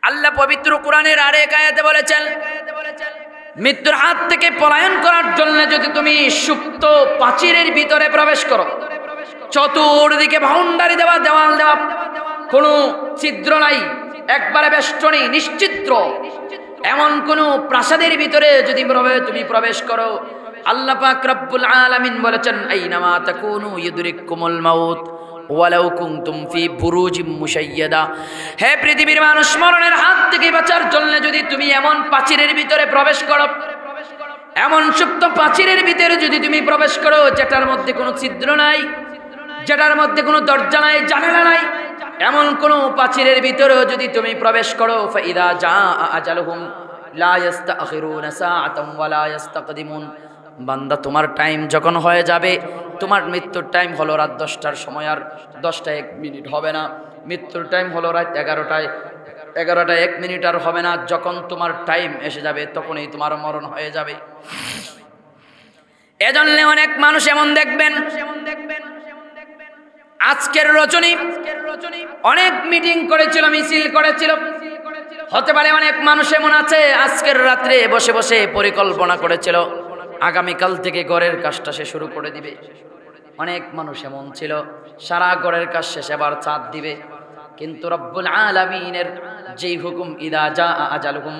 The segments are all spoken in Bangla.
আল্লাহ পবিত্র কোরআনের আরেক আয়াতে বলেছেন, মৃত্যুর হাত থেকে পলায়ন করার জন্য যদি তুমি সুপ্ত প্রাচীরের ভিতরে প্রবেশ করো, চতুর্দিকে বাউন্ডারি দেওয়া, দেওয়াল দেওয়া, কোনো ছিদ্র নাই, একবারে বেষ্টনী নিশ্চিদ্র, এমন কোন প্রাসাদের ভিতরে যদি তুমি প্রবেশ করো, আল্লাহ পাক রব্বুল আলামিন বলেছেন, আইনামা তাকুনু ইউদরিকুমুল মাউত ওয়ালাউ কুনতুম ফি বুরুজিম মুশাইয়াদা। হে পৃথিবীর মানুষ, মরণের হাত থেকে বাঁচার জন্য যদি তুমি এমন প্রাচীরের ভিতরে প্রবেশ করো, এমন সুপ্ত প্রাচীরের ভিতরে যদি তুমি প্রবেশ করো যেটার মধ্যে কোনো ছিদ্র নাই, যেটার মধ্যে কোনো দরজা নাই, জানালা নাই, এমন কোন প্রাচীরের ভিতরে যদি তুমি প্রবেশ করো, ফাইদা জাআ আজালুহুম লা ইস্তাখিরুনা সাআতাম ওয়া লা ইস্তাকদিমুন। বান্দা, তোমার টাইম যখন হয়ে যাবে, তোমার মৃত্যুর টাইম হলো রাত 10টার সময়, আর 10টা 1 মিনিট হবে না। মৃত্যুর টাইম হলো রাত 11টা 1 মিনিট আর হবে না। যখন তোমার টাইম এসে যাবে তখনই তোমার মরণ হয়ে যাবে। এজন্য অনেক মানুষ এমন দেখবেন, আজকের রজনী অনেক মিটিং করেছিল, মিছিল করেছিল, হতে পারে অনেক মানুষ এমন আছে আজকের রাত্রে বসে বসে পরিকল্পনা করেছিল আগামীকাল থেকে ঘরের কাজটা সে শুরু করে দিবে। অনেক মানুষ এমন ছিল সারা ঘরের কাজ শেষে আবার চাঁদ দিবে। কিন্তু রব্বুল আলামিনের যেই হুকুম, ইদা জাআ আজালুহুম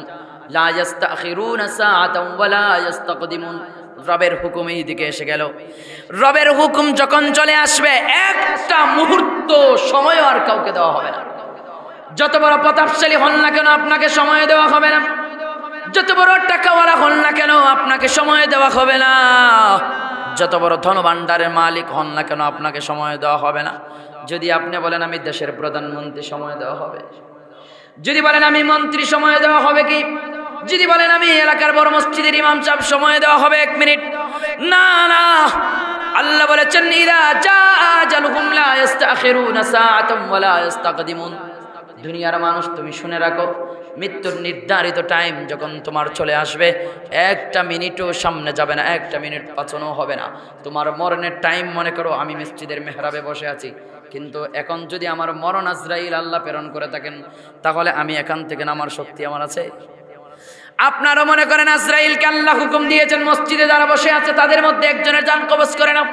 লা ইস্তাখিরুনা সাআতাম ওয়া লা ইস্তাকদিমুন, রবের হুকুম এই দিকে এসে গেল। রবের হুকুম যখন চলে আসবে, একটা মুহূর্ত সময় আর কাউকে দেওয়া হবে না। যত বড় প্রতাপশালী হন না কেন, আপনাকে সময় দেওয়া হবে না। যত বড় টাকাওয়ালা হন না কেন, আপনাকে সময় দেওয়া হবে না। যত বড় ধনভাণ্ডারের মালিক হন না কেন, আপনাকে সময় দেওয়া হবে না। যদি আপনি বলেন আমি দেশের প্রধানমন্ত্রী, সময় দেওয়া হবে। যদি বলেন আমি মন্ত্রী, সময় দেওয়া হবে কি? যদি বলেন আমি এলাকার বড় মসজিদের ইমাম সাহেব, সময় দেওয়া হবে 1 মিনিট? না না, আল্লাহ বলেছেন, ইদা জাআ আজালুহুম লা ইস্তাখিরুনা সাআতাম ওয়া লা ইস্তাকদিমুন। দুনিয়ার মানুষ, তুমি শুনে রাখো, মৃত্যুর নির্ধারিত টাইম যখন তোমার চলে আসবে, 1টা মিনিটও সামনে যাবে না, 1টা মিনিট পাছানো হবে না। তোমার মরণের টাইম, মনে করো আমি মসজিদের মেহরাবে বসে আছি, কিন্তু এখন যদি আমার মরণ আজরাইল আল্লাহ প্রেরণ করে থাকেন, তাহলে আমি এখান থেকে নামার শক্তি আমার আছে? আপনারা মনে করেন আজরাইলকে আল্লাহ হুকুম দিয়েছেন মসজিদে যারা বসে আছে তাদের মধ্যে একজনের জান কবজ করে নাও।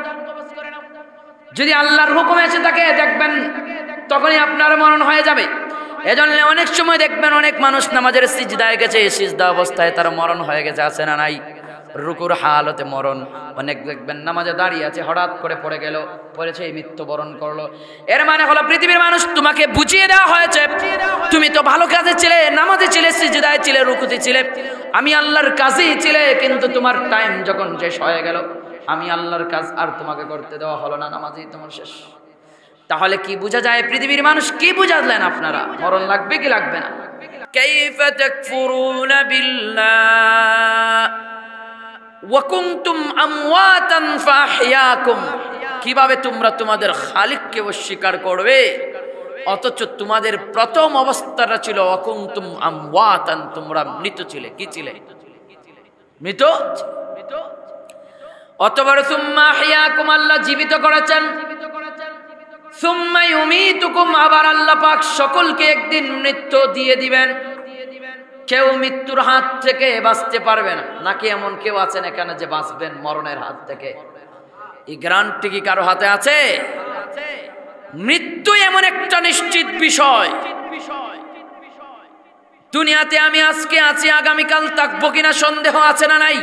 যদি আল্লাহর হুকুম এসে থাকে, দেখবেন তখনই আপনার মরণ হয়ে যাবে। এজন্য অনেক সময় দেখবেন অনেক মানুষ নামাজের সিজদায় গেছে, সিজদা অবস্থায় তার মরণ হয়ে গেছে, আছে না নাই? রুকুর হালতে মরণ। অনেক দেখবেন নামাজে দাঁড়িয়ে আছে, হঠাৎ করে পড়ে গেল, পড়েছে, এই মৃত্যুবরণ করলো। এর মানে হলো পৃথিবীর মানুষ, তোমাকে বুঝিয়ে দেওয়া হয়েছে, তুমি তো ভালো কাজে ছিলে, নামাজে ছিলে, সিজদায় ছিলে, রুকুতে ছিলে, আমি আল্লাহর কাজেই ছিলে, কিন্তু তোমার টাইম যখন শেষ হয়ে গেল, আমি আল্লাহর কাজ আর তোমাকে করতে দেওয়া হলো না, নামাজেই তোমার শেষ। তাহলে কি বোঝা যায়? পৃথিবীর মানুষ কি বুঝালেন আপনারা? মরণ লাগবে কি লাগবে না? কাইফা তাকফুরুনা বিল্লাহ ওয়া কুনতুম আমওয়াতান ফাহইয়াকুম। কিভাবে তোমরা তোমাদের খালিককে অস্বীকার করবে, অথচ তোমাদের প্রথম অবস্থাটা ছিল ওয়া কুনতুম আমওয়াতান, তোমরা মৃত ছিলে। কি ছিলে? মৃত। অতঃপর সুম্মা আহইয়াকুম, আল্লাহ জীবিত করেছেন। সুম্মা ইউমীতুকুম, আবার আল্লাহ পাক সকলকে একদিন মৃত্যু দিয়ে দিবেন। কেউ মৃত্যুর হাত থেকে বাঁচতে পারবে না। নাকি এমন কেউ আছেন এখানে যে বাঁচবেন মরণের হাত থেকে? এই গ্যারান্টি কি কারো হাতে আছে? মৃত্যু এমন একটা নিশ্চিত বিষয়। দুনিয়াতে আমি আজকে আছি, আগামীকাল থাকবো কিনা সন্দেহ আছে না নাই?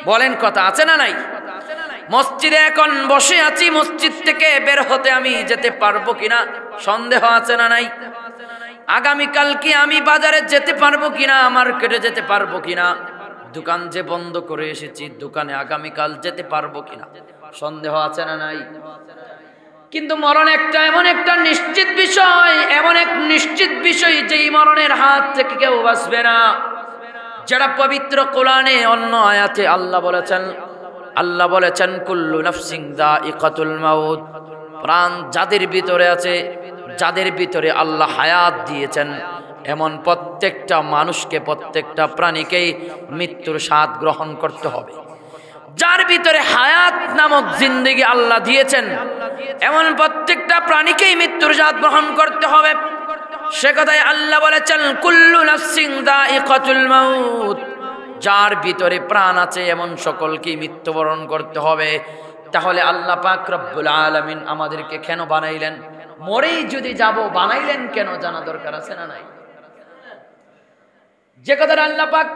বলেন, কথা আছে না নাই? মসজিদে এখন বসে আছি, মসজিদ থেকে বের হতে আমি যেতে পারবো কিনা সন্দেহ আছে না নাই? আগামীকাল কি আমি বাজারে যেতে পারবো কিনা, মার্কেটে যেতে পারবো কিনা, দোকান যে বন্ধ করে এসেছি দোকানে আগামীকাল যেতে পারবো কিনা সন্দেহ আছে না নাই? কিন্তু মরণ একটা এমন একটা নিশ্চিত বিষয়, এমন এক নিশ্চিত বিষয় যেই মরণের হাত থেকে কেউ বাঁচবে না। যারা পবিত্র কোরআনে অন্য আয়াতে আল্লাহ বলেছেন কুল্লু নাফসিন যায়িকাতুল মাউত। প্রাণ যাদের ভিতরে আছে, যাদের ভিতরে আল্লাহ হায়াত দিয়েছেন, এমন প্রত্যেকটা মানুষকে, প্রত্যেকটা প্রাণীকেই মৃত্যুর স্বাদ গ্রহণ করতে হবে। যার ভিতরে হায়াত নামক জিন্দেগি আল্লাহ দিয়েছেন, এমন প্রত্যেকটা প্রাণীকেই মৃত্যুর স্বাদ গ্রহণ করতে হবে। সে কথায় আল্লাহ বলেছেন কুল্লু নাফসিন যায়িকাতুল মাউত, যার ভিতরে প্রাণ আছে এমন সকলকে মৃত্যুবরণ করতে হবে। তাহলে আল্লাহ পাক রব্বুল আলামিন আমাদেরকে কেন বানাইলেন? মরেই যদি যাব, বানাইলেন কেন জানা দরকার আছে না নাই? যে কথাটা আল্লাহ পাক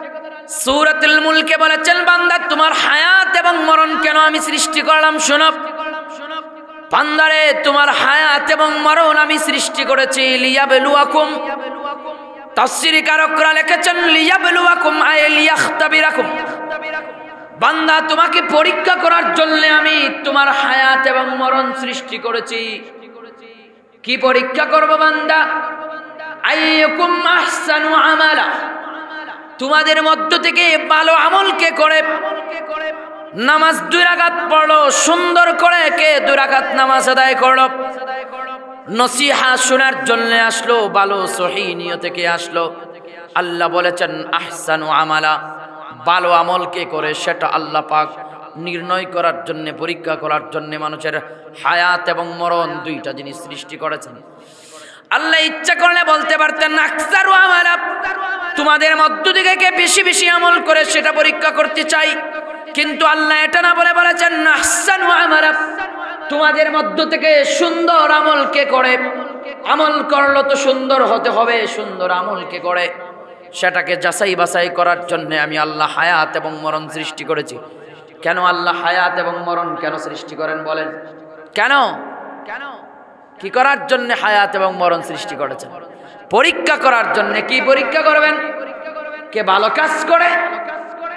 সূরাতুল মুলকে বলেছেন, বান্দা তোমার হায়াত এবং মরণ কেন আমি সৃষ্টি করলাম শোনো। বান্দারে তোমার হায়াত এবং মরণ আমি সৃষ্টি করেছি লিয়াবলুয়াকুম। তাফসীরকারকরা লিখেছেন লিয়াবলুয়াকুম আয় লিয়াখতাবিরাকুম। বান্দা তোমাকে পরীক্ষা করার জন্য আমি তোমার হায়াত এবং মরণ সৃষ্টি করেছি। কি পরীক্ষা করব বান্দা? আইয়ুকুম আহসানু আমালা, তোমাদের মধ্য থেকে ভালো আমল কে করে। নামাজ 2 রাকাত পড়লো সুন্দর করে, কে 2 রাকাত নামাজ আদায় করলো। নসিহা শোনার জন্য আসলো, ভালো সহিহ নিয়তে কে আসলো। আল্লাহ বলেছেন আহসানু আমালা, ভালো আমল কে করে সেটা আল্লাহ পাক নির্ণয় করার জন্য, পরীক্ষা করার জন্য মানুষের হায়াত এবং মরণ 2টা জিনিস সৃষ্টি করেছেন। আল্লাহ ইচ্ছা করলে বলতে পারতেন আকসারু আমালা, তোমাদের মধ্য থেকে কে বেশি বেশি আমল করে সেটা পরীক্ষা করতে চাই, কিন্তু আল্লাহ এটা না বলে বলেছেন আহসানু আমালা, তোমাদের মধ্য থেকে সুন্দর আমল কে করে। আমল করলো তো সুন্দর হতে হবে, সুন্দর আমল কে করে সেটাকে যাচাই বাছাই করার জন্য আমি আল্লাহ হায়াত এবং মরণ সৃষ্টি করেছি। কেন আল্লাহ হায়াত এবং মরণ কেন সৃষ্টি করেন বলেন? কেন কেন কি করার জন্য হায়াত এবং মরণ সৃষ্টি করেছেন? পরীক্ষা করার জন্য। কি পরীক্ষা করবেন? কে ভালো কাজ করে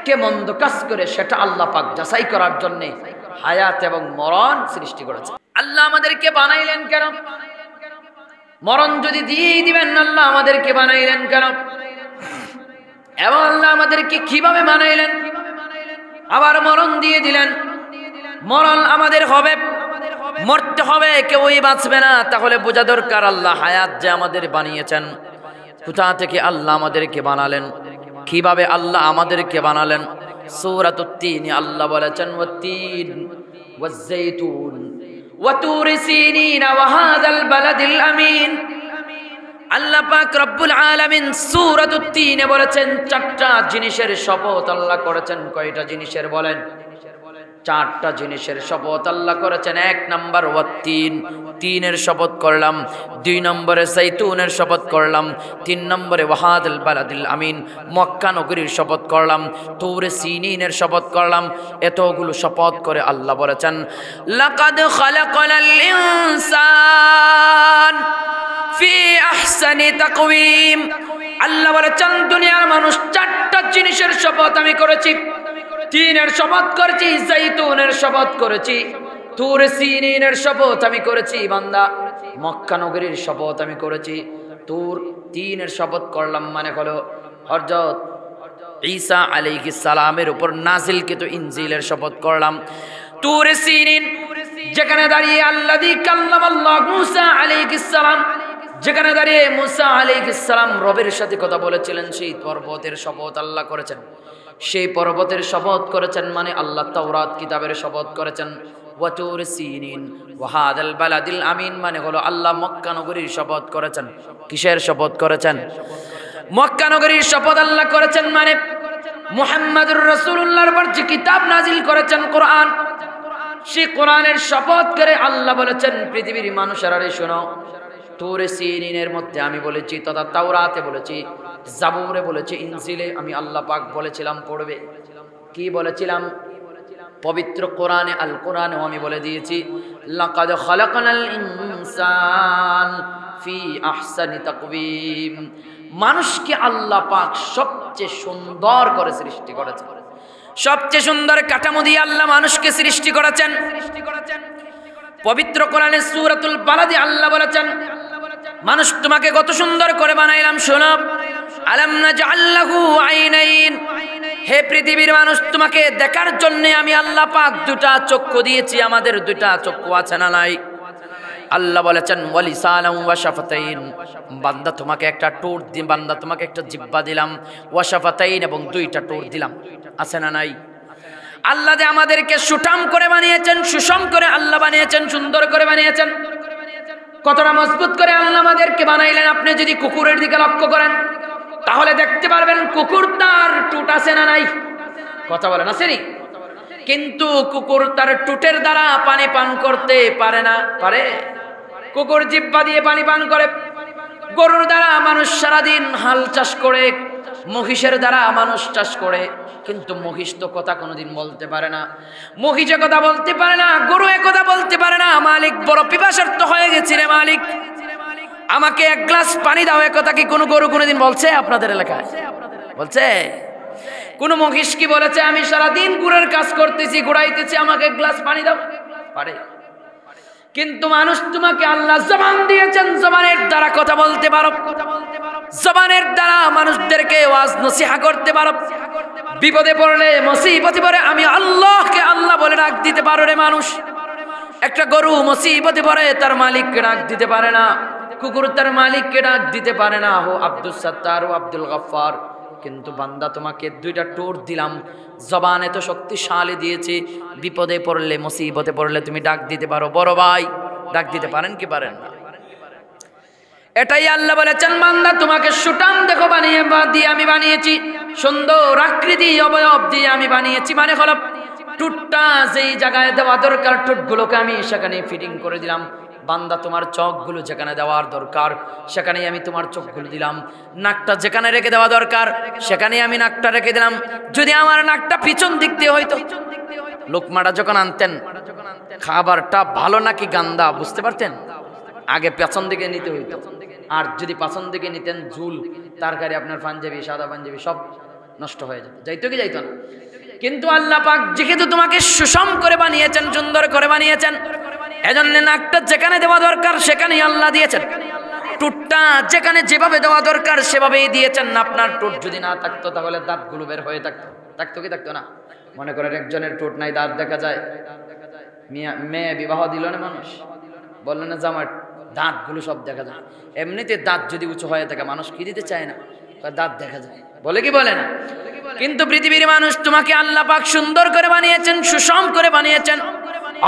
কে মন্দ কাজ করে সেটা আল্লাহ পাক যাচাই করার জন্য হায়াত এবং মরণ সৃষ্টি করেছেন। আল্লাহ আমাদেরকে বানাইলেন কেন? মরণ যদি দিয়েই দিবেন, আল্লাহ আমাদেরকে বানাইলেন কেন? এবং আল্লাহ আমাদেরকে কিভাবে বানাইলেন? আবার মরণ দিয়ে দিলেন। মরণ আমাদের হবে, মরতে হবে, কেউই বাঁচবে না। তাহলে বোঝা দরকার আল্লাহ হায়াত যে আমাদের বানিয়েছেন, কোথা থেকে আল্লাহ আমাদেরকে বানালেন, কিভাবে আল্লাহ আমাদেরকে বানালেন। সূরাতুত তিন আল্লাহ বলেছেন ওয়াত-তিন ওয়াজ-যাইতুন ওয়া তুরি সিনিন ওয়া হাযাল বালাদিল আমিন। আল্লাহ পাক রব্বুল আলামিন সূরাতুত তিনে বলেছেন 4টা জিনিসের শপথ আল্লাহ করেছেন। কয়টা জিনিসের বলেন? 4টা জিনিসের শপথ আল্লাহ করেছেন। 1 নাম্বার ওয়াত-তিন, তিনের শপথ করলাম। 2 নম্বরে যাইতুনের শপথ করলাম। 3 নম্বরে ওয়াহাদাল বালাদিল আমিন, মক্কা নগরীর শপথ করলাম। তুরে সিনিনের শপথ করলাম। এতগুলো শপথ করে আল্লাহ বলেছেন লাকাদ খালাকাল ইনসান ফি আহসানি তাকওয়িম। আল্লাহ বলেছেন দুনিয়ার মানুষ 4টা জিনিসের শপথ আমি করেছি। 3-এর শপথ করেছি, যাইতুনের শপথ করেছি, তুরে সিনিনের শপথ আমি করেছি বান্দা, মক্কা নগরীর শপথ আমি করেছি। 3-এর শপথ করলাম মানে হলো হযরত ঈসা আলাইহিস সালামের উপর নাজিলকৃত ইনজিলের শপথ করলাম। তুরে সিনিন যেখানে দাঁড়িয়ে আল্লাযী কাল্লামাল্লাহু মুসা আলাইহিস সালাম, যেখানে দাঁড়িয়ে মুসা আলাইহিস সালাম রবের সাথে কথা বলেছিলেন, সেই পর্বতের শপথ আল্লাহ করেছেন। সেই পর্বতের শপথ করেছেন মানে আল্লাহ তাওরাত কিতাবের শপথ করেছেন। ওয়া তুরি সিনিন ওয়া হাদাল বালাদিল আমিন মানে হলো আল্লাহ মক্কা নগরীর শপথ করেছেন। কিসের শপথ করেছেন? মক্কা নগরীর শপথ আল্লাহ করেছেন মানে মুহাম্মদুর রাসূলুল্লাহর উপর যে কিতাব নাজিল করেছেন কোরআন, সেই কোরআনের শপথ করে আল্লাহ বলেছেন পৃথিবীর মানুষেরা রে শোনো, তুরে সিনিনের মধ্যে আমি বলেছি, তথা তাওরাতে বলেছি, জাবুরে বলেছি, ইনজিলে আমি আল্লাহ পাক বলেছিলাম পড়বে। কি বলেছিলাম? পবিত্র কোরআনে আল কোরআনেও আমি বলে দিয়েছি লাকাদ খালাকানাল ইনসান ফি আহসানি তাকওয়িম। মানুষকে আল্লাহ পাক সবচেয়ে সুন্দর করে সৃষ্টি করেছেন। সবচেয়ে সুন্দর কাঠামো দিয়ে আল্লাহ মানুষকে সৃষ্টি করেছেন। পবিত্র কোরআনে সূরাতুল বালাদে আল্লাহ বলেছেন মানুষ তোমাকে কত সুন্দর করে বানাইলাম শোনো। আলাম নাজআল লাহু আইনাইন, হে পৃথিবীর মানুষ তোমাকে দেখার জন্য আমি আল্লাহ পাক 2টা চক্ষু দিয়েছি। আমাদের 2টা চক্ষু আছে না নাই? আল্লাহ বলেছেন ওয়ালিসানাম ওয়া শাফাতাইন, বান্দা তোমাকে একটা ঠোঁট দিলাম, বান্দা তোমাকে একটা জিহ্বা দিলাম। ওয়া শাফাতাইন এবং 2টা ঠোঁট দিলাম, আছে না নাই? আল্লাহ যে আমাদেরকে সুঠাম করে বানিয়েছেন, সুষম করে আল্লাহ বানিয়েছেন, সুন্দর করে বানিয়েছেন। কতটা মজবুত করে আল্লাহ আমাদেরকে বানাইলেন। আপনি যদি কুকুরের দিকে লক্ষ্য করেন তাহলে দেখতে পারবেন কুকুর তার টুট আছে না নাই, কথা বলেন আসেনি? কিন্তু কুকুর তার টুটের দ্বারা পানি পান করতে পারে না, পারে? কুকুর জিহ্বা দিয়ে পানি পান করে। গরুর দ্বারা মানুষ সারাদিন হাল চাষ করে, মহিষের দ্বারা মানুষ চাষ করে, কিন্তু মহিষ তো কথা কোনোদিন বলতে পারে না, মহিষে কথা বলতে পারে না, গরু কথা বলতে পারে না। মালিক বড় পিপাসার্থ হয়ে গেছি রে মালিক, আমাকে এক গ্লাস পানি দাও, এ কথা কি কোনো গরু কোনোদিন বলছে আপনাদের এলাকায়? বলছে? কোন মহিষ কি বলেছে আমি সারাদিন গুড়ের কাজ করতেছি, গুড়াইতেছি, আমাকে এক গ্লাস পানি দাও? পারে? কিন্তু মানুষ তোমাকে আল্লাহ জবান দিয়েছেন, জবানের দ্বারা কথা বলতে পারো, জবানের দ্বারা মানুষদেরকে ওয়াজ নসিহত করতে পারো। বিপদে পড়লে, মুসিবতে পড়ে আমি আল্লাহকে আল্লাহ বলে ডাক দিতে পারো রে মানুষ। একটা গরু মুসিবতে পড়ে তার মালিককে ডাক দিতে পারে না, কুকুর তার মালিককে ডাক দিতে পারে না, হো আব্দুল সত্তার ও আব্দুল গফফার। কিন্তু বান্দা তোমাকে দুইটা টোর দিলাম, জবান এত শক্তিশালী দিয়েছি, বিপদে পড়লে, মুসিবতে পড়লে তুমি ডাক দিতে পারো। বড় ভাই ডাক দিতে পারেন কি পারেন না? এটাই আল্লাহ বলেছেন, বান্দা তোমাকে সুটাম দেখো বানিয়ে দিয়ে আমি বানিয়েছি, সুন্দর আকৃতি অবয়ব দিয়ে আমি বানিয়েছি। মানে হলো টুটটা যেই জায়গায় দেওয়া দরকার, টুটগুলোকে আমি সেখানে ফিটিং করে দিলাম। বান্দা তোমার চোখগুলো যেখানে দেওয়ার দরকার সেখানেই আমি তোমার চোখগুলো দিলাম, নাকটা যেখানে রেখে দেওয়া দরকার সেখানেই আমি নাকটা রেখে দিলাম। যদি আমার নাকটা পিছন দিক দিয়ে হইতো, লোকমাটা যখন আনতেন খাবারটা ভালো নাকি গান্দা বুঝতে পারতেন? আগে পেছন দিকে নিতে হইতো, আর যদি পেছন দিকে নিতেন ঝুল তরকারি, আপনার পাঞ্জাবি, সাদা পাঞ্জাবি সব নষ্ট হয়ে যেত। যাইতো কি যাইতো না? কিন্তু আল্লাহ পাক যেহেতু তোমাকে সুষম করে বানিয়েছেন, সুন্দর করে বানিয়েছেন, এজন্য নাকটা যেখানে দেওয়া দরকার সেখানেই আল্লাহ দিয়েছেন, টুটটা যেখানে যেভাবে দেওয়া দরকার সেভাবেই দিয়েছেন। আপনার টুট যদি না থাকতো তাহলে দাঁতগুলো বের হয়ে থাকতো, থাকতো কি থাকতো না? মনে করেন একজনের টুট নাই, দাঁত দেখা যায়, মেয়ে বিবাহ দিল না মানুষ, বললেন না যে আমার দাঁতগুলো সব দেখা যায়। এমনিতে দাঁত যদি উঁচু হয়ে থাকে মানুষ কি দিতে চায় না, দাঁত দেখা যায়, বলে কি বলে না? কিন্তু পৃথিবীর মানুষ তোমাকে আল্লাহ পাক সুন্দর করে বানিয়েছেন, সুষম করে বানিয়েছেন,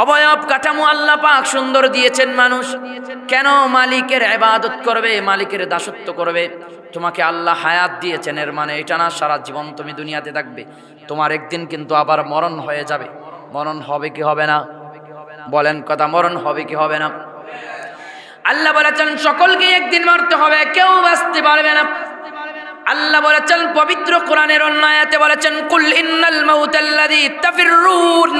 অবয়ব কাঠামো আল্লাহ পাক সুন্দর দিয়েছেন। মানুষ কেন মালিকের ইবাদত করবে, মালিকের দাসত্ব করবে? তোমাকে আল্লাহ হায়াত দিয়েছেন, এর মানে এটা না সারা জীবন তুমি দুনিয়াতে থাকবে। তোমার একদিন কিন্তু আবার মরণ হয়ে যাবে। মরণ হবে কি হবে না? বলেন কথা, মরণ হবে কি হবে না? আল্লাহ বলেছেন সকলকে একদিন মরতে হবে, কেউ বাঁচতে পারবে না। আল্লাহ বলেছেন পবিত্র কোরআনের অন্য আয়াতে বলেছেন, কুল ইন্নাল মাউতাল্লাযী তাফিরুন,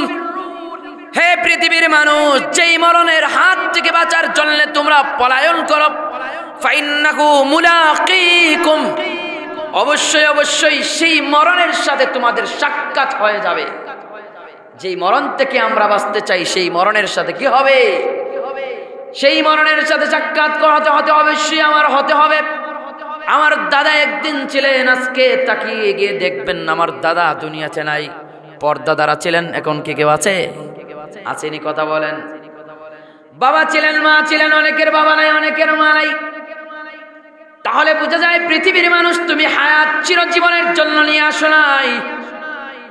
হে পৃথিবীর মানুষ, যেই মরণের হাত থেকে বাঁচার জন্য তোমরা পলায়ন করো, ফাইন্নাহু মুলাকীকুম, অবশ্যই অবশ্যই সেই মরণের সাথে তোমাদের সাক্ষাৎ হয়ে যাবে। যেই মরণ থেকে আমরা বাঁচতে চাই সেই মরণের সাথে কি হবে? সেই মরণের সাথে সাক্ষাৎ করাতে হতে অবশ্যই আমার হতে হবে। আমার দাদা একদিন ছিলেন, আজকে তাকিয়ে গিয়ে দেখবেন আমার দাদা দুনিয়াতে নাই। পরদাদারা ছিলেন, এখন কি কেউ আছে? আসেনি? কথা বলেন। বাবা ছিলেন, মা ছিলেন, অনেকের বাবা নাই, অনেকের মা নাই। তাহলে বোঝা যায় পৃথিবীর মানুষ তুমি হায়াত চিরজীবনের জন্য নিয়ে আসো নাই।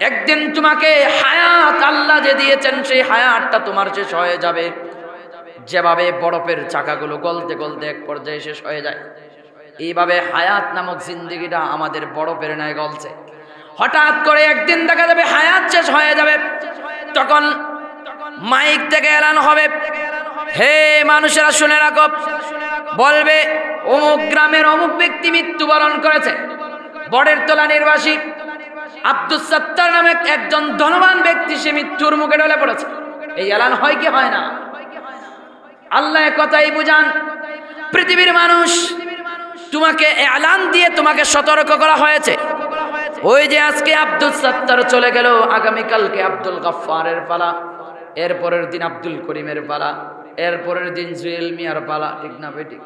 একদিন তোমাকে হায়াত আল্লাহ যে দিয়েছেন সেই হায়াতটা তোমার শেষ হয়ে যাবে। যেভাবে বরফের চাকাগুলো গলতে গলতে এক পর্যায়ে শেষ হয়ে যায়, এইভাবে হায়াত নামক জিন্দেগিটা আমাদের বরফের ন্যায় গলছে। হঠাৎ করে একদিন দেখা যাবে হায়াত শেষ হয়ে যাবে, তখন মাইক থেকে এলান হবে, হে মানুষেরা শুনে রাখো, বলবে অমুক গ্রামের অমুক ব্যক্তি মৃত্যুবরণ করেছে। বড়ের তোলা নির্বাসী আব্দুল সত্তার নামে একজন ধনবান ব্যক্তি সে মৃত্যুর মুখে ঢলে পড়েছে। এই এলান হয় কি হয় না? আল্লাহ কথাই বুঝান, পৃথিবীর মানুষ তোমাকে এলান দিয়ে তোমাকে সতর্ক করা হয়েছে। ওই যে আজকে আব্দুল সত্তার চলে গেল, আগামীকালকে আব্দুল গফফারের পালা, এরপরের দিন আব্দুল করিমের পালা, এরপরের দিন জুয়েল মিয়ার পালা, ঠিক না বেঠিক?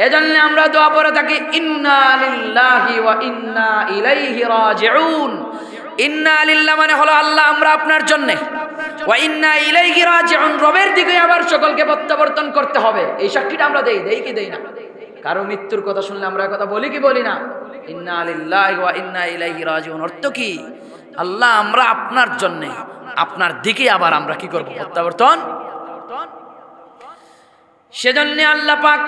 এজন্য আমরা দোয়া পড়ে থাকি, ইন্না লিল্লাহি ওয়া ইন্না ইলাইহি রাজিউন। ইন্না লিল্লাহ মানে হলো আল্লাহ, আমরা আপনার জন্য, ওয়া ইন্না ইলাইহি রাজিউন, রবের দিকে আবার সকলকে প্রত্যাবর্তন করতে হবে। এই সাক্ষীটা আমরা দেই কি দেই না? কারো মৃত্যুর কথা শুনলে আমরা কথা বলি কি বলি না? ইন্না লিল্লাহি ওয়া ইন্না ইলাইহি রাজিউন অর্থ কি? আল্লাহ আমরা আপনার জন্য, আপনার দিকে আবার আমরা কি করব? প্রত্যাবর্তন। সেজন্য আল্লাহ পাক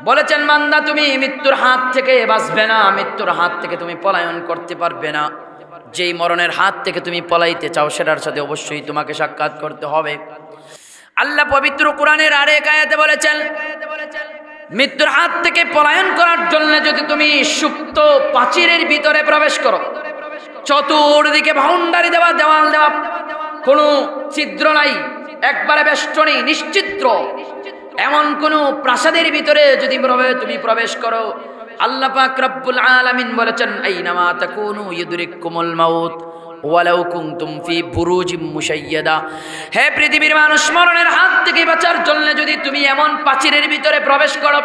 বলেছেন, বান্দা তুমি মৃত্যুর হাত থেকে বাঁচবে না, মৃত্যুর হাত থেকে তুমি পলায়ন করতে পারবে না। যেই মরণের হাত থেকে তুমি পলাইতে চাও সেটার সাথে অবশ্যই তোমাকে সাক্ষাৎ করতে হবে। আল্লাহ পবিত্র কোরআনের আরেক আয়াতে বলেছেন, মৃত্যুর হাত থেকে পলায়ন করার জন্য যদি তুমি সুপ্ত প্রাচীরের ভিতরে প্রবেশ করো, চতুর্দিকে বাউন্ডারি দেওয়া, দেওয়াল দেওয়া, কোনো ছিদ্র নাই, একবারে বেষ্টনী নিশ্চিদ্র, এমন কোন প্রাসাদের ভিতরে যদি তুমি প্রবেশ করো, আল্লাহ পাক রব্বুল আলামিন বলেছেন, আইনামা তাকুনু ইউদরিকুমুল মাউত ওয়ালাউ কুনতুম ফি বুরুজিম মুশাইয়াদা। হে পৃথিবীর মানুষ, মরণের হাত থেকে বাঁচার জন্য যদি তুমি এমন প্রাচীরের ভিতরে প্রবেশ করো,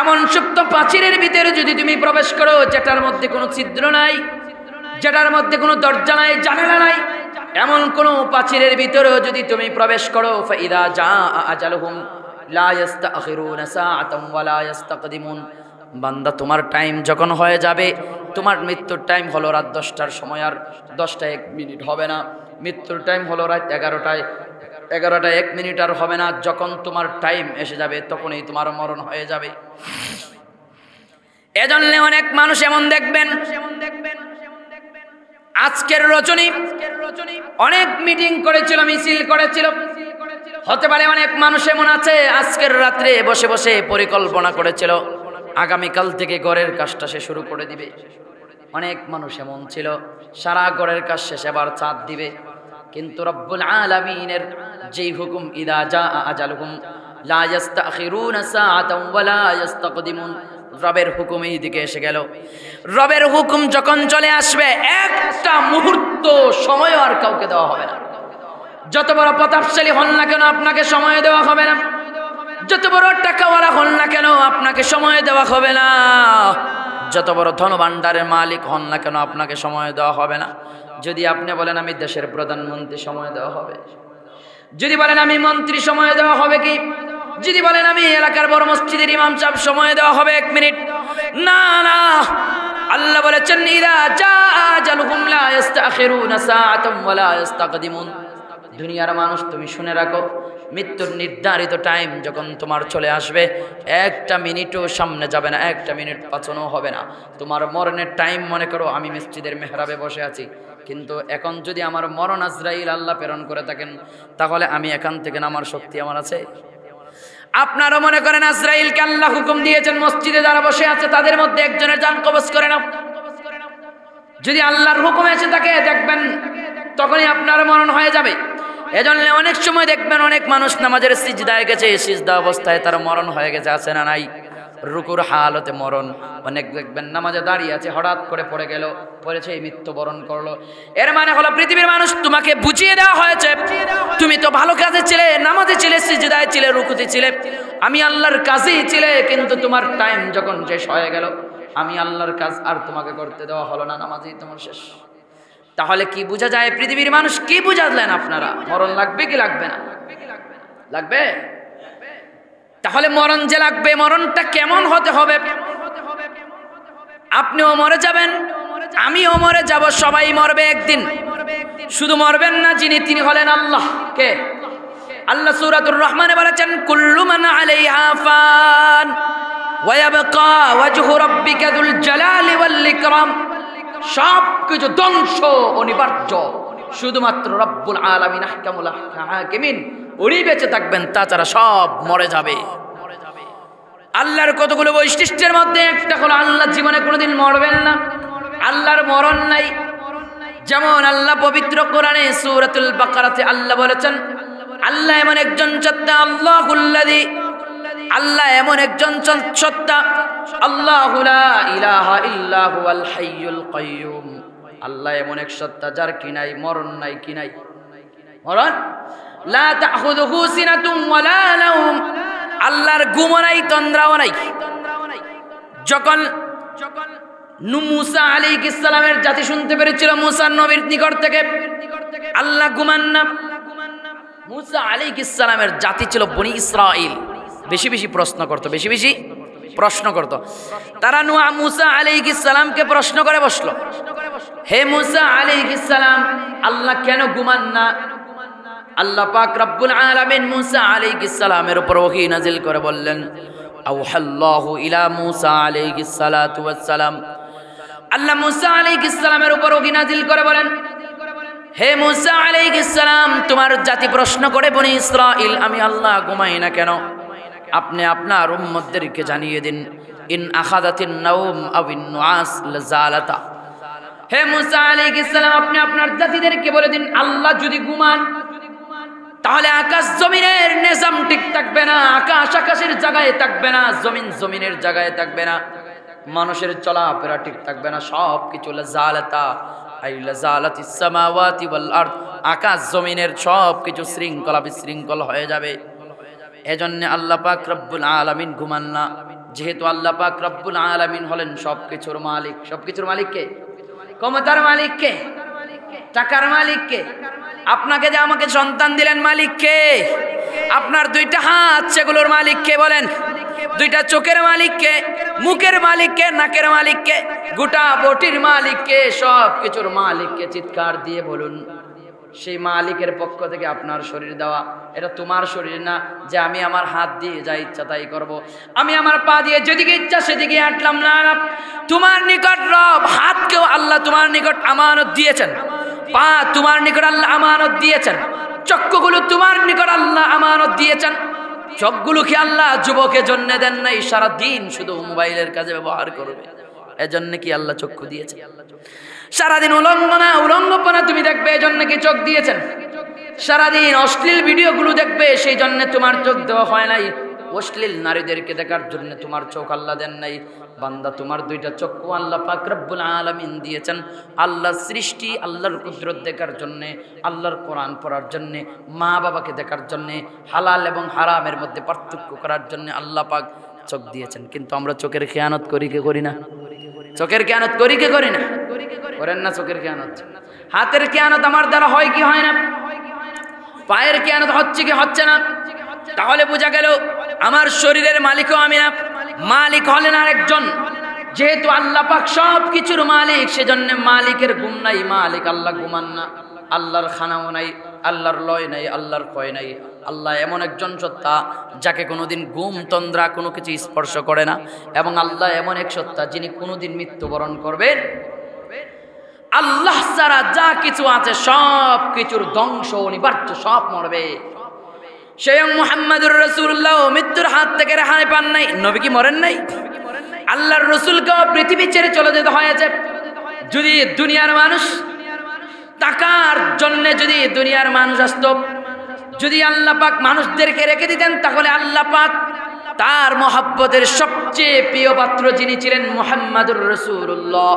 এমন সুপ্ত প্রাচীরের ভিতরে যদি তুমি প্রবেশ করো যেটার মধ্যে কোনো ছিদ্র নাই, যেটার মধ্যে কোনো দরজা নাই, জানালা নাই, এমন কোন প্রাচীরের ভিতরে যদি তুমি প্রবেশ করো, ফাইদা জাআ আজালুহুম লা ইস্তাখিরুনা সাআতাম ওয়া লা ইস্তাকদিমুন। বান্দা তোমার টাইম যখন হয়ে যাবে, তোমার মৃত্যুর টাইম হলো রাত 10টার সময়, আর 10টা 1 মিনিট হবে না। মৃত্যুর টাইম হলো রাত 11টা 1 মিনিট আর হবে না। যখন তোমার টাইম এসে যাবে তখনই তোমার মরণ হয়ে যাবে। এজন্য অনেক মানুষ এমন দেখবেন, আজকের রজনী অনেক মিটিং করেছিল, মিছিল করেছিল। হতে পারে অনেক মানুষ এমন আছে আজকের রাত্রে বসে বসে পরিকল্পনা করেছিল আগামীকাল থেকে ঘরের কাজটা সে শুরু করে দিবে। অনেক মানুষ এমন ছিল সারা ঘরের কাজ শেষে আবার চাঁদ দিবে। কিন্তু রব্বুল আলামিনের যেই হুকুম, ইদা জাআ আজালুহুম লা ইস্তাখিরুনা সাআতাম ওয়া লা ইস্তাকদিমুন, রবের হুকুম এই দিকে এসে গেল। রবের হুকুম যখন চলে আসবে, একটা মুহূর্ত সময় আর কাউকে দেওয়া হবে না। যত বড় প্রতাপশালী হন না কেন আপনাকে সময় দেওয়া হবে না, যত বড় টাকাওয়ালা হন না কেন আপনাকে সময় দেওয়া হবে না, যত বড় ধনভাণ্ডারের মালিক হন না কেন আপনাকে সময় দেওয়া হবে না। যদি আপনি বলেন আমি দেশের প্রধানমন্ত্রী, সময় দেওয়া হবে। যদি বলেন আমি মন্ত্রী, সময় দেওয়া হবে কি? যদি বলেন আমি এলাকার বড় মসজিদের ইমাম সাহেব, সময় দেওয়া হবে 1 মিনিট না। না, আল্লাহ বলেছেন, ইদা জাআ আজালুহুম লা ইস্তাখিরুনা সাআতাম ওয়া লা ইস্তাকদিমুন। দুনিয়ার মানুষ তুমি শুনে রাখো, মৃত্যুর নির্ধারিত টাইম যখন তোমার চলে আসবে, 1টা মিনিটও সামনে যাবে না, 1টা মিনিট পাছানো হবে না। তোমার মরণের টাইম মনে করো আমি মসজিদের মেহরাবে বসে আছি, কিন্তু এখন যদি আমার মরণ আজরাইল আল্লাহ প্রেরণ করে থাকেন, তাহলে আমি এখান থেকে নামার শক্তি আমার আছে? আপনারও মনে করেন আজরাইলকে আল্লাহ হুকুম দিয়েছেন মসজিদে যারা বসে আছে তাদের মধ্যে একজনের জান কবজ করে নাও। যদি আল্লাহর হুকুম এসে থাকে দেখবেন তখনই আপনার মরণ হয়ে যাবে। এজন্য অনেক সময় দেখবেন অনেক মানুষ নামাজের সিজদায় গেছে, সিজদা অবস্থায় তার মরণ হয়ে গেছে, আছে না নাই? রুকুর হালতে মরণ। অনেক দেখবেন নামাজে দাঁড়িয়ে আছে, হঠাৎ করে পড়ে গেল, পড়েছে মৃত্যুবরণ করলো। এর মানে হলো পৃথিবীর মানুষ তোমাকে বুঝিয়ে দেওয়া হয়েছে, তুমি তো ভালো কাজে ছিলে, নামাজে ছিলে, সিজদায় ছিলে, রুকুতে ছিলে, আমি আল্লাহর কাজেই ছিলে, কিন্তু তোমার টাইম যখন শেষ হয়ে গেল, আমি আল্লাহর কাজ আর তোমাকে করতে দেওয়া হলো না, নামাজেই তোমার শেষ। তাহলে কি বোঝা যায়? পৃথিবীর মানুষ কি বুঝালেন আপনারা? মরণ লাগবে কি লাগবে না? লাগবে। তাহলে মরণ যে লাগবে, মরণটা কেমন হতে হবে? আপনিও মরে যাবেন, আমিও মরে যাব, সবাই মরবে একদিন। শুধু মরবেন না যিনি, তিনি হলেন আল্লাহ। কে? আল্লাহ সূরাতুর রহমানে বলেছেন, কুল্লু মান আলাইহা ফান ওয়া ইয়াবকা ওয়াজহু রাব্বিকা যুল জালালি ওয়াল ইকরাম। সব কিছু ধ্বংস অনিবার্য, শুধুমাত্র রব্বুল আলামিন আহকামুল হাকিমিন উনি বেঁচে থাকবেন, তাছাড়া সব মরে যাবে। আল্লাহর কতগুলো বৈশিষ্ট্যের মধ্যে একটা হলো আল্লাহ জীবনে কোনোদিন মরবেন না, আল্লাহর মরণ নাই। যেমন আল্লাহ পবিত্র কোরআনে সূরাতুল বাকারাতে আল্লাহ বলেছেন, আল্লাহ এমন একজন সত্তা, আল্লাহুল্লাযী, আল্লাহ এমন একজন সত্তা, আল্লাহু লা ইলাহা ইল্লা হুয়াল হাইয়ুল কাইয়্যুম। আল্লাহ এমন এক সত্তা যার কি নাই, মরণ নাই। কি নাই? মরণ। লা তাখুযুহু সিনাতুন ওয়ালা নাওম। আল্লাহর ঘুমও নাই, তন্দ্রাও নাই। যখন মুসা আলাইহিস সালামের জাতি শুনতে পেরেছিল মুসা নবীর নিকট থেকে আল্লাহ ঘুমান না, মুসা আলাইহিস সালামের জাতি ছিল বনি ইসরাইল, বেশি বেশি প্রশ্ন করত। তারা মুসা আলাইহিস সালামকে প্রশ্ন করে বসলো, হে মুসা আলাইহিস সালাম, আল্লাহ কেন ঘুমান না? আল্লাহ পাক রব্বুল আলামিন মুসা আলাইহিস সালামের উপর ওহী নাজিল করে বললেন, আওহাল্লাহু ইলা মুসা আলাইহিস সালাতু ওয়াস সালাম। আল্লাহ মুসা আলাইহিস সালামের উপর ওহী নাজিল করে বলেন, হে মুসা আলাইহিস সালাম, তোমার জাতি প্রশ্ন করে বনি ইসরাইল আমি আল্লাহ ঘুমাই না কেন? আপনি আপনার উম্মতদেরকে জানিয়ে দিন, ইন আখাদাতিন নাওম আবিন নুআস লাযালাতা। হে মুসা আলাইহিস সালাম, আপনি আপনার জাতিদেরকে বলে দিন, আল্লাহ যদি ঘুমান তাহলে আকাশ জমিনের নিজাম ঠিক থাকবে না, আকাশ আকাশের জায়গায় থাকবে না, জমিন জমিনের জায়গায় থাকবে না, মানুষের চলাফেরা ঠিক থাকবে না, সব কিছু লাযালাতা আই লাযালাতিস সামাওয়াতি ওয়াল আরদ, আকাশ জমিনের সব কিছু শৃঙ্খলা বিশৃঙ্খল হয়ে যাবে। এজন্য আল্লাহ পাক রব্বুল আলামিন ঘুমান না। যেহেতু আল্লাহ পাক রব্বুল আলামিন হলেন সবকিছুর মালিক। সবকিছুর মালিক কে? ক্ষমতার মালিক কে? টাকার মালিক কে? আপনাকে যে আমাকে সন্তান দিলেন মালিক কে? আপনার দুইটা হাত সেগুলোর মালিক কে বলেন? দুইটা চোখের মালিক কে? মুখের মালিক কে? নাকের মালিক কে? গোটা বটির মালিক কে? সব কিছুর মালিক কে? চিৎকার দিয়ে বলুন। সেই মালিকের পক্ষ থেকে আপনার শরীর দেওয়া, এটা তোমার শরীর না যে আমি আমার হাত দিয়ে যা ইচ্ছা তাই করব, আমি আমার পা দিয়ে যেদিকে ইচ্ছা সেদিকে হাঁটলাম না। তোমার নিকট রব, হাতকেও আল্লাহ তোমার নিকট আমানত দিয়েছেন, পা তোমার নিকট আল্লাহ আমানত দিয়েছেন, চক্ষুগুলো তোমার নিকট আল্লাহ আমানত দিয়েছেন। চোখগুলো কি আল্লাহ যুবকের জন্য দেন নাই? সারা দিন শুধু মোবাইলের কাজে ব্যবহার করবে, এজন্য কি আল্লাহ চক্ষু দিয়েছেন? সারাদিন উলঙ্গপনা তুমি দেখবে, এজন্য কি চোখ দিয়েছেন? সারাদিন অশ্লীল ভিডিওগুলো দেখবে, সেই জন্য তোমার চোখ দেওয়া হয় নাই। অশ্লীল নারীদেরকে দেখার জন্য তোমার চোখ আল্লাহ দেন নাই। বান্দা, তোমার দুইটা চক্ষু আল্লাহ পাক রব্বুল আলামিন দিয়েছেন আল্লাহর সৃষ্টি, আল্লাহর কুদরত দেখার জন্য, আল্লাহর কোরআন পড়ার জন্য, মা বাবাকে দেখার জন্য, হালাল এবং হারামের মধ্যে পার্থক্য করার জন্য আল্লাহ পাক চোখ দিয়েছেন। কিন্তু আমরা চোখের খেয়ানত করি কে করি না? চোখের খেয়ানত করি কে করি না? করেন না চোখের খেয়ানত? হাতের খেয়ানত আমার দ্বারা হয় কি হয় না? পায়ের খেয়ানত হচ্ছে কি হচ্ছে না? তাহলে বোঝা গেল আমার শরীরের মালিকও আমি না, মালিক হলেন আরেকজন। যেহেতু আল্লাহ পাক সব কিছুর মালিক, সেজন্য মালিকের ঘুম নাই, মালিক আল্লাহ ঘুমান না। আল্লাহর খানাও নাই, আল্লাহর লয় নাই, আল্লাহর ক্ষয় নাই। আল্লাহ এমন একজন সত্তা যাকে কোনোদিন ঘুম তন্দ্রা কোনো কিছু স্পর্শ করে না, এবং আল্লাহ এমন এক সত্তা যিনি কোনোদিন মৃত্যুবরণ করবেন। আল্লাহ ছাড়া যা কিছু আছে সব কিছুর ধ্বংস অনিবার্য, সব মরবে। স্বয়ং মুহাম্মদুর রাসূলুল্লাহ মৃত্যুর হাত থেকে রেহাই পান নাই। নবী কি মরেন নাই? আল্লাহর রাসূলকেও পৃথিবী ছেড়ে চলে যেতে হয়েছে। যদি দুনিয়ার মানুষ টাকার জন্য, যদি দুনিয়ার মানুষ আসতো, যদি আল্লাহ পাক মানুষদেরকে রেখে দিতেন, তাহলে আল্লাহ পাক তার মহব্বতের সবচেয়ে প্রিয় পাত্র যিনি ছিলেন মুহাম্মদুর রাসূলুল্লাহ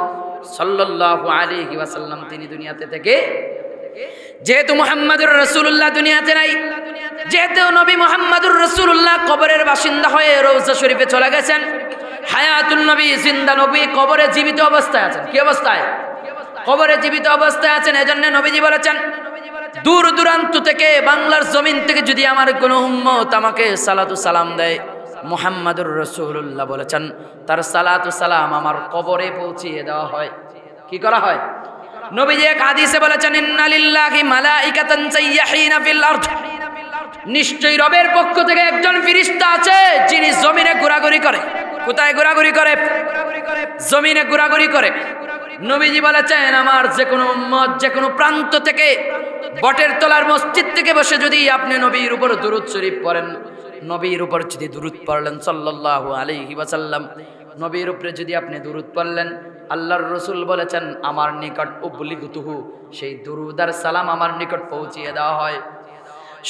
সাল্লাল্লাহু আলাইহি ওয়াসাল্লাম, তিনি দুনিয়াতে থেকে, যেহেতু মুহাম্মদুর রাসূলুল্লাহ দুনিয়াতে নাই, যেহেতু নবী মুহাম্মদুর রাসূলুল্লাহ কবরের বাসিন্দা হয়ে রওজা শরীফে চলে গেছেন, হায়াতুন নবী, জিন্দা নবী কবরে জীবিত অবস্থায় আছেন। কি অবস্থায়? কবরে জীবিত অবস্থায় আছেন। এজন্য নবীজি বলেছেন, দূর দূরান্ত থেকে, বাংলার জমিন থেকে যদি আমার কোনো উম্মত আমাকে সালাতু সালাম দেয়, মুহাম্মদুর রাসূলুল্লাহ বলেছেন তার সালাতু সালাম আমার কবরে পৌঁছিয়ে দেওয়া হয়। কি করা হয়? নবীজি এক হাদিসে বলেছেন, ইন্না লিল্লাহি মালাইকাতান সাইয়্যাহিনা ফিল আরদ, নিশ্চয়ই রবের পক্ষ থেকে একজন ফেরেশতা আছে যিনি জমিনে ঘোরাঘুরি করে। কোথায় ঘোরাঘুরি করে? জমিনে ঘোরাঘুরি করে। নবীজি বলেছেন, আমার যে কোনো উম্মত যে কোনো প্রান্ত থেকে, বটের তলার মসজিদ থেকে বসে যদি আপনি নবীর উপর দুরূদ শরীফ পড়েন, নবীর উপর যদি দুরূদ পড়লেন সাল্লাল্লাহু আলাইহি ওয়াসাল্লাম, নবীর উপরে যদি আপনি দুরূদ পড়লেন, আল্লাহর রাসূল বলেছেন আমার নিকট উবলিগুতুহু, সেই দুরূদ আর সালাম আমার নিকট পৌঁছিয়ে দেওয়া হয়।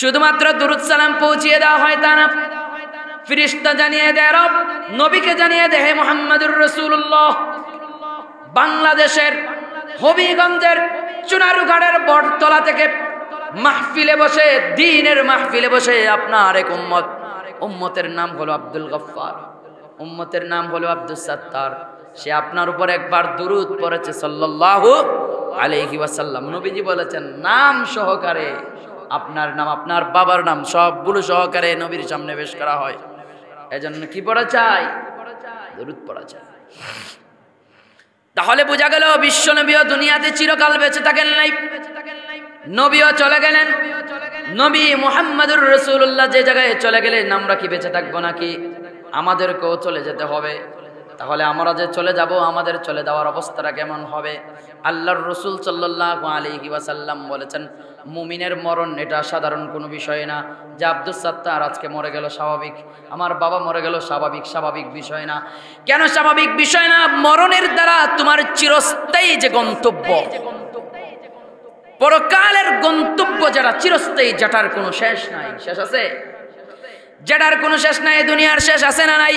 শুধুমাত্র দুরূদ সালাম পৌঁছিয়ে দেওয়া হয় তা না, ফেরেশতা জানিয়ে দেয়, রব নবীকে জানিয়ে দেয়, হে মুহাম্মদুর রাসূলুল্লাহ, বাংলাদেশের হবিগঞ্জের চুনারুঘাটের বটতলা থেকে মাহফিলে বসে, দ্বীনের মাহফিলে বসে আপনার এক উম্মতের নাম হলো আব্দুল গফফার, উম্মতের নাম হলো আব্দুস সাত্তার, সে আপনার উপর একবার দুরূদ পড়েছে সাল্লাল্লাহু আলাইহি ওয়াসাল্লাম। নবীজি বলেছেন নাম সহকারে, আপনার নাম, আপনার বাবার নাম, সবগুলো সহকারে নবীর সামনে পেশ করা হয়। এজন্য কি পড়া চাই? দুরূদ পড়া চাই। তাহলে বোঝা গেল বিশ্ব নবীও দুনিয়াতে চিরকাল বেঁচে থাকেন নাই, নবীও চলে গেলেন। নবী মুহাম্মদুর রাসূলুল্লাহ যে জায়গায় চলে গেলেন আমরা কি বেঁচে থাকবো নাকি? আমাদেরকেও চলে যেতে হবে। তাহলে আমরা যে চলে যাব আমাদের চলে যাওয়ার অবস্থাটা কেমন হবে? আল্লাহর রাসূল সাল্লাল্লাহু আলাইহি ওয়াসাল্লাম বলেছেন মুমিনের মরণ এটা সাধারণ কোনো বিষয় না। যে আব্দুস সাত্তার আজকে মরে গেল স্বাভাবিক, আমার বাবা মরে গেল স্বাভাবিক বিষয় না। কেন স্বাভাবিক বিষয় না? মরণের দ্বারা তোমার চিরস্থায়ী যে গন্তব্য, পরকালের গন্তব্য যারা চিরস্থায়ী, যেটার কোনো শেষ নাই। শেষ আছে? যেটার কোনো শেষ নাই। দুনিয়ার শেষ আছে না নাই?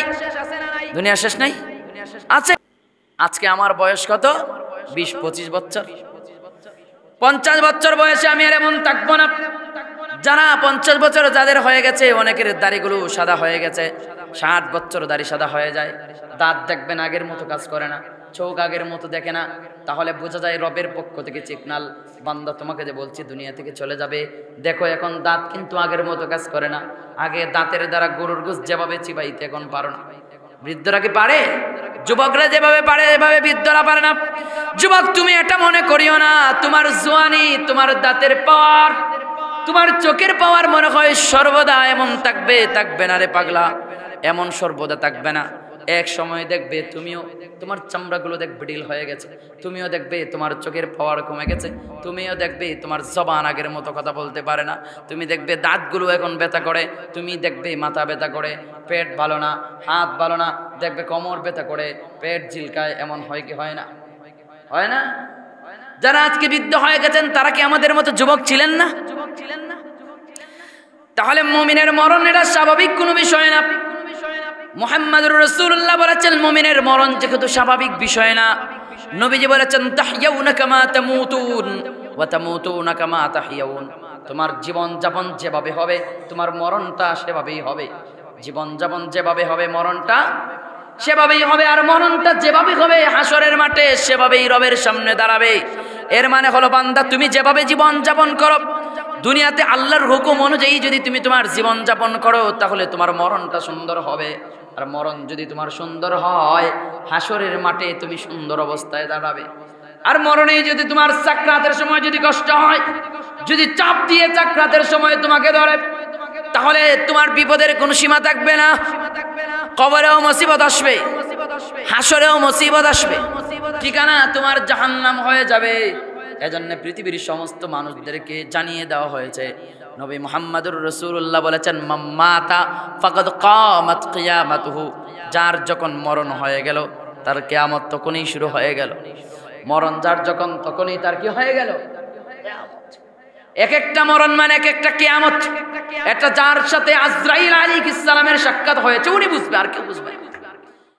দুনিয়ার শেষ নাই, আছে। আজকে আমার বয়স কত? 20-25 বছর। 50 বছর বয়সে আমি আর এমন থাকবো না। যারা 50 বছর যাদের হয়ে গেছে অনেকের দাড়িগুলো সাদা হয়ে গেছে। 60 বছর দাড়ি সাদা হয়ে যায়। দাঁত দেখবেন আগের মতো কাজ করে না, চোখ আগের মতো দেখে না। তাহলে বোঝা যায় রবের পক্ষ থেকে সিগনাল, বান্দা তোমাকে যে বলছি দুনিয়া থেকে চলে যাবে। দেখো এখন দাঁত কিন্তু আগের মতো কাজ করে না। আগে দাঁতের দ্বারা গরুর গোশত যেভাবে চিবাইতে এখন পারো না। বৃদ্ধরা কি পারে? যুবকরা যেভাবে পারে এভাবে বৃদ্ধরা পারে না। যুবক তুমি এটা মনে করিও না তোমার জওয়ানি, তোমার দাঁতের পাওয়ার, তোমার চোখের পাওয়ার মনে হয় সর্বদা এমন থাকবে না রে পাগলা। এমন সর্বদা থাকবে না। এক সময় দেখবে তুমিও তোমার চামড়াগুলো দেখবে ঢিল হয়ে গেছে, তুমিও দেখবে তোমার চোখের পাওয়ার কমে গেছে, তুমিও দেখবে তোমার জবান আগের মতো কথা বলতে পারে না, তুমি দেখবে দাঁতগুলো এখন ব্যথা করে, তুমি দেখবে মাথা ব্যথা করে, পেট ভালো না, হাত ভালো না, দেখবে কোমর ব্যথা করে, পেট ঝিলকায়। এমন হয় কি হয় না? হয় না? যারা আজকে বৃদ্ধ হয়ে গেছেন তারা কি আমাদের মতো যুবক ছিলেন না? তাহলে মুমিনের মরণ এটা স্বাভাবিক কোনো বিষয় না। মুহাম্মদুর রাসূলুল্লাহ বলেছেন মুমিনের মরণ যেহেতু স্বাভাবিক বিষয় না, নবীজি বলেছেন তাহইয়াউনা কামা তামুতুন ওয়া তামুতুনা কামা তাহইয়াউন। তোমার জীবন যাপন যেভাবে হবে তোমার মরণটা সেভাবেই হবে। জীবন যাপন যেভাবে হবে মরণটা সেভাবেই হবে। আর মরণটা যেভাবে হবে হাসরের মাঠে সেভাবেই রবের সামনে দাঁড়াবে। এর মানে হলো বান্দা তুমি যেভাবে জীবন যাপন করো দুনিয়াতে আল্লাহর হুকুম অনুযায়ী যদি তুমি তোমার জীবন যাপন করো তাহলে তোমার মরণটা সুন্দর হবে। আর মরণ যদি তোমার সুন্দর হয় হাসরের মাঠে তুমি সুন্দর অবস্থায় দাঁড়াবে। আর মরণে যদি তোমার সাকরাতের সময় যদি কষ্ট হয়, যদি চাপ দিয়ে সাকরাতের সময় তোমাকে ধরে, তাহলে তোমার বিপদের কোনো সীমা থাকবে না। কবরেও মুসিবত আসবে, হাসরেও মুসিবত আসবে, ঠিকানা তোমার জাহান্নাম হয়ে যাবে। এজন্য পৃথিবীর সমস্ত মানুষদেরকে জানিয়ে দেওয়া হয়েছে, নবী মুহাম্মদুর রাসূলুল্লাহ বলেছেন মাতা ফাকাদ কামাত কিয়ামাতুহু। যার যখন মরণ হয়ে গেল তার কিয়ামত তখনই শুরু হয়ে গেল। মরণ যার যখন তখনই তার কি হয়ে গেল? এক একটা মরণ মানে এক একটা কিয়ামত। এটা যার সাথে আজরাইল আলাইহিস সালামের সাক্ষাৎ হয়েছে উনি বুঝবে, আর কেউ বুঝবে না।